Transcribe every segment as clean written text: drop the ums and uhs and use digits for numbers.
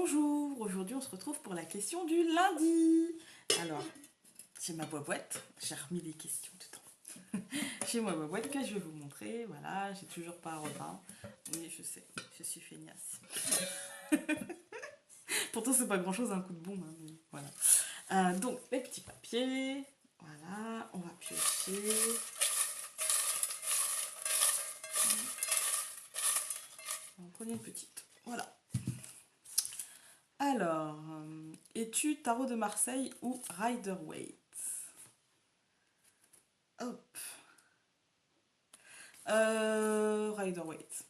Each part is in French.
Bonjour, aujourd'hui on se retrouve pour la question du lundi. Alors, j'ai ma boîte, j'ai remis les questions dedans. J'ai ma boîte que je vais vous montrer, voilà, j'ai toujours pas repeint. Oui, je sais, je suis feignasse. Pourtant c'est pas grand chose un coup de bombe, hein, mais voilà. Donc, les petits papiers, voilà, on va piocher. On va prendre une petite, voilà. Alors, es-tu tarot de Marseille ou Rider-Waite? Hop. Rider-Waite.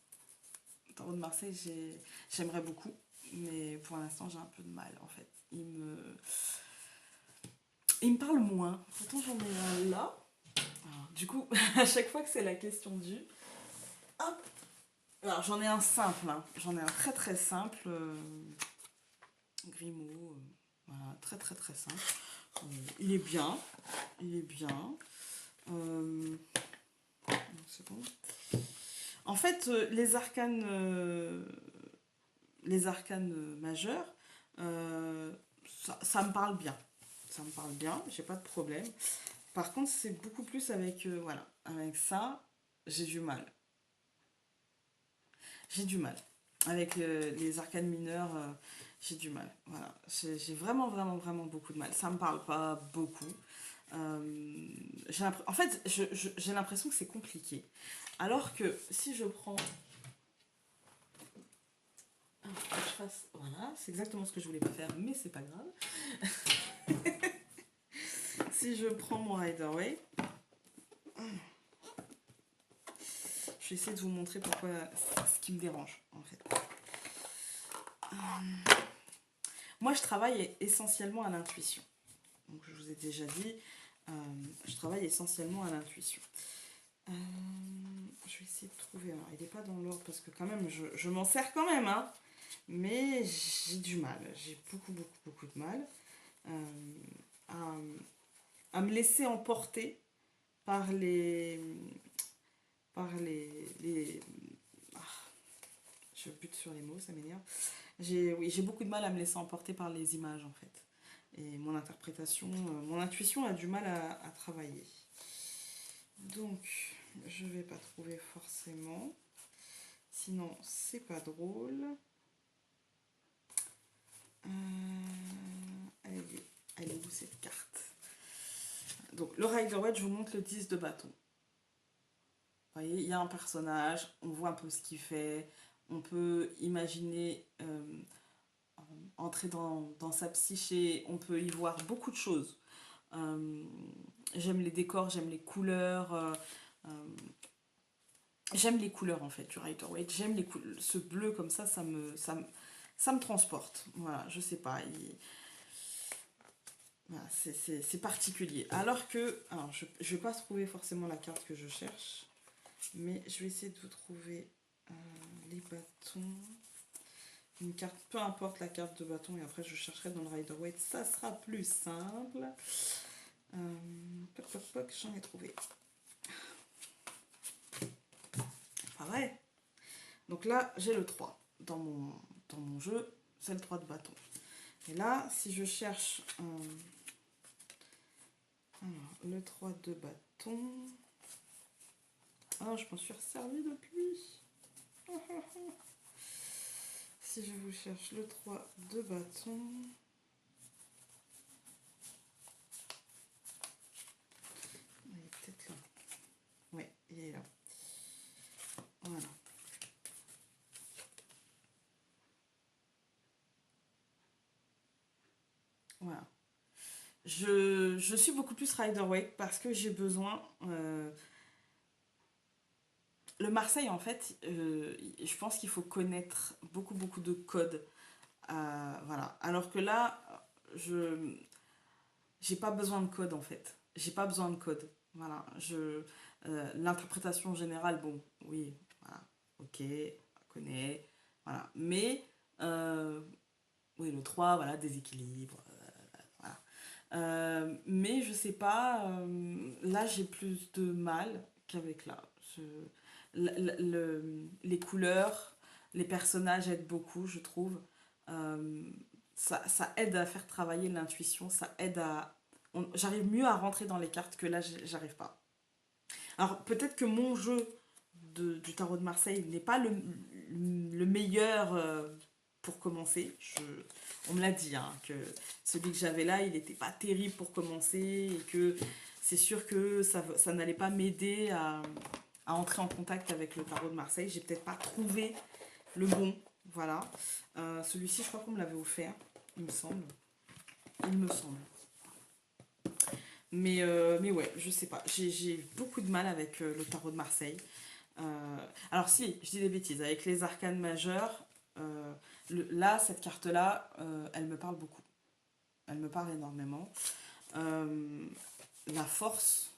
Tarot de Marseille, j'aimerais beaucoup, mais pour l'instant j'ai un peu de mal en fait. Il me parle moins. Pourtant j'en ai un là. Alors, du coup, à chaque fois que c'est la question du... Hop. Alors j'en ai un simple, hein. J'en ai un très très simple. Grimaud. Voilà, très très très simple. Il est bien. Il est bien. C'est bon. En fait, les arcanes majeurs, ça me parle bien. Ça me parle bien, j'ai pas de problème. Par contre, c'est beaucoup plus avec, voilà, avec ça, j'ai du mal. J'ai du mal. Avec les arcanes mineurs, j'ai du mal. Voilà, j'ai vraiment, vraiment, vraiment beaucoup de mal. Ça me parle pas beaucoup. En fait, j'ai l'impression que c'est compliqué. Alors que si je prends... Voilà, c'est exactement ce que je voulais pas faire, mais c'est pas grave. Si je prends mon Rider-Waite, je vais essayer de vous montrer pourquoi ce qui me dérange en fait. Moi, je travaille essentiellement à l'intuition. Donc, je vous ai déjà dit, je travaille essentiellement à l'intuition. Je vais essayer de trouver. Alors, il n'est pas dans l'ordre parce que quand même, je m'en sers quand même, hein. Mais j'ai du mal. J'ai beaucoup, beaucoup, beaucoup de mal à, à me laisser emporter par les ah, je bute sur les mots, ça m'énerve. J'ai beaucoup de mal à me laisser emporter par les images en fait. Et mon interprétation, mon intuition a du mal à travailler. Donc, je vais pas trouver forcément. Sinon, c'est pas drôle. Elle est où cette carte? Donc, le Rider-Waite, je vous montre le 10 de bâton. Vous voyez, il y a un personnage, on voit un peu ce qu'il fait, on peut imaginer entrer dans sa psyché, on peut y voir beaucoup de choses. J'aime les décors, j'aime les couleurs, j'aime les couleurs en fait du Rider-Waite, j'aime ce bleu comme ça me transporte. Voilà, je sais pas, voilà, c'est particulier. Alors que, je vais pas trouver forcément la carte que je cherche, mais je vais essayer de vous trouver les bâtons. Une carte, peu importe la carte de bâton, et après je chercherai dans le Rider-Waite, ça sera plus simple. J'en ai trouvé. Pas vrai. Donc là, j'ai le 3 dans mon jeu, c'est le 3 de bâton. Et là, si je cherche le 3 de bâton, je m'en suis resservi depuis. Si je vous cherche le 3 de bâton, il est peut-être là. Oui, il est là. Voilà. Voilà. Je suis beaucoup plus Rider-Waite parce que j'ai besoin... le Marseille, en fait, je pense qu'il faut connaître beaucoup, beaucoup de codes. Voilà. Alors que là, je j'ai pas besoin de code, en fait. J'ai pas besoin de code. Voilà. L'interprétation générale, bon, oui, voilà. Ok, on connaît. Voilà. Mais, oui, le 3 voilà, déséquilibre. Voilà. Mais je sais pas, là j'ai plus de mal qu'avec là. Les couleurs, les personnages aident beaucoup, je trouve. Euh, ça aide à faire travailler l'intuition, ça aide à... J'arrive mieux à rentrer dans les cartes que là, j'arrive pas. Alors peut-être que mon jeu du tarot de Marseille n'est pas le meilleur pour commencer. On me l'a dit, hein, que celui que j'avais là, il n'était pas terrible pour commencer et que c'est sûr que ça n'allait pas m'aider à entrer en contact avec le tarot de Marseille. J'ai peut-être pas trouvé le bon. Voilà. Celui-ci, je crois qu'on me l'avait offert, il me semble. Il me semble. Mais ouais, je sais pas. J'ai beaucoup de mal avec le tarot de Marseille. Alors si, je dis des bêtises. Avec les arcanes majeures, là, cette carte-là, elle me parle beaucoup. Elle me parle énormément. Euh, la force,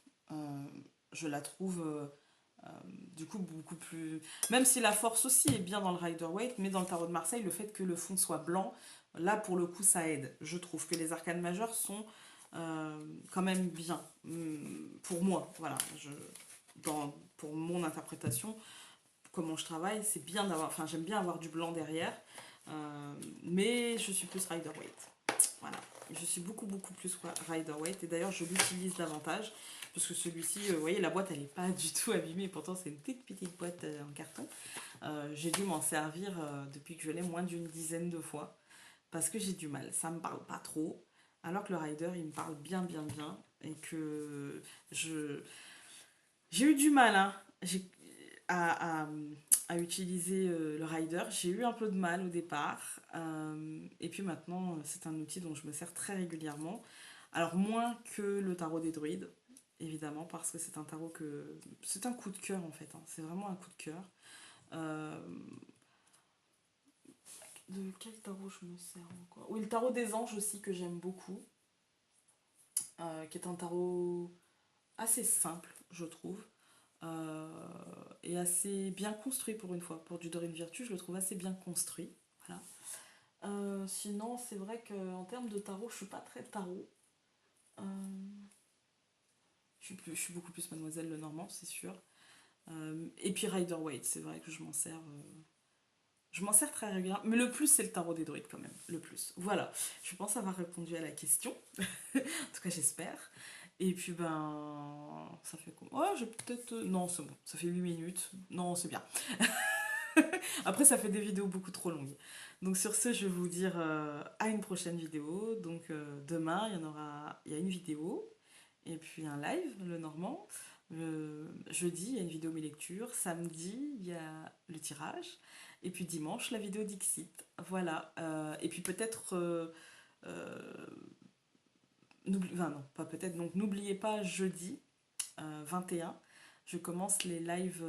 je la trouve du coup beaucoup plus... Même si la force aussi est bien dans le Rider-Waite, mais dans le tarot de Marseille, le fait que le fond soit blanc, là pour le coup ça aide. Je trouve que les arcanes majeures sont quand même bien. Pour moi, voilà. Pour mon interprétation, comment je travaille, c'est bien d'avoir... Enfin, j'aime bien avoir du blanc derrière, mais je suis plus Rider-Waite. Voilà. Je suis beaucoup plus Rider-Waite et d'ailleurs je l'utilise davantage parce que celui-ci, vous voyez, la boîte elle n'est pas du tout abîmée, pourtant c'est une toute petite boîte en carton. J'ai dû m'en servir depuis que je l'ai moins d'une dizaine de fois parce que j'ai du mal, ça me parle pas trop, alors que le Rider il me parle bien et que je j'ai eu du mal hein, à, à, à utiliser le Rider. J'ai eu un peu de mal au départ. Et puis maintenant, c'est un outil dont je me sers très régulièrement. Alors moins que le tarot des druides, évidemment, parce que c'est un tarot que... C'est un coup de cœur en fait. Hein. C'est vraiment un coup de cœur. Euh, de quel tarot je me sers encore? Oui, le tarot des anges aussi que j'aime beaucoup. Qui est un tarot assez simple, je trouve. Et assez bien construit pour une fois. Pour du Dorine Virtue, je le trouve assez bien construit. Voilà. Sinon, c'est vrai qu'en termes de tarot, je suis pas très tarot. Euh, je suis beaucoup plus Mademoiselle Lenormand, c'est sûr. Et puis Rider-Waite, c'est vrai que je m'en sers très régulièrement. Mais le plus, c'est le tarot des druides quand même. Le plus. Voilà. Je pense avoir répondu à la question. En tout cas, j'espère. Et puis, ben. Ça fait quoi? Ouais, j'ai peut-être. Non, c'est bon. Ça fait 8 minutes. Non, c'est bien. Après, ça fait des vidéos beaucoup trop longues. Donc sur ce, je vais vous dire à une prochaine vidéo. Donc demain, il y a une vidéo et puis un live, le normand. Jeudi, il y a une vidéo mes lectures. Samedi, il y a le tirage. Et puis dimanche, la vidéo Dixit. Voilà. Et puis peut-être... euh, enfin non, pas peut-être. Donc n'oubliez pas, jeudi 21, je commence les lives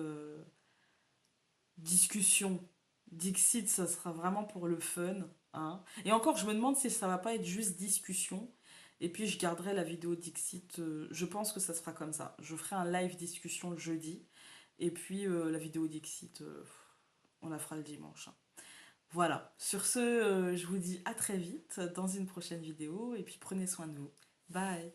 discussion. Dixit, ça sera vraiment pour le fun. Hein. Et encore, je me demande si ça va pas être juste discussion. Et puis je garderai la vidéo Dixit. Je pense que ça sera comme ça. Je ferai un live discussion le jeudi. Et puis la vidéo Dixit, on la fera le dimanche. Hein. Voilà. Sur ce, je vous dis à très vite dans une prochaine vidéo. Et puis prenez soin de vous. Bye.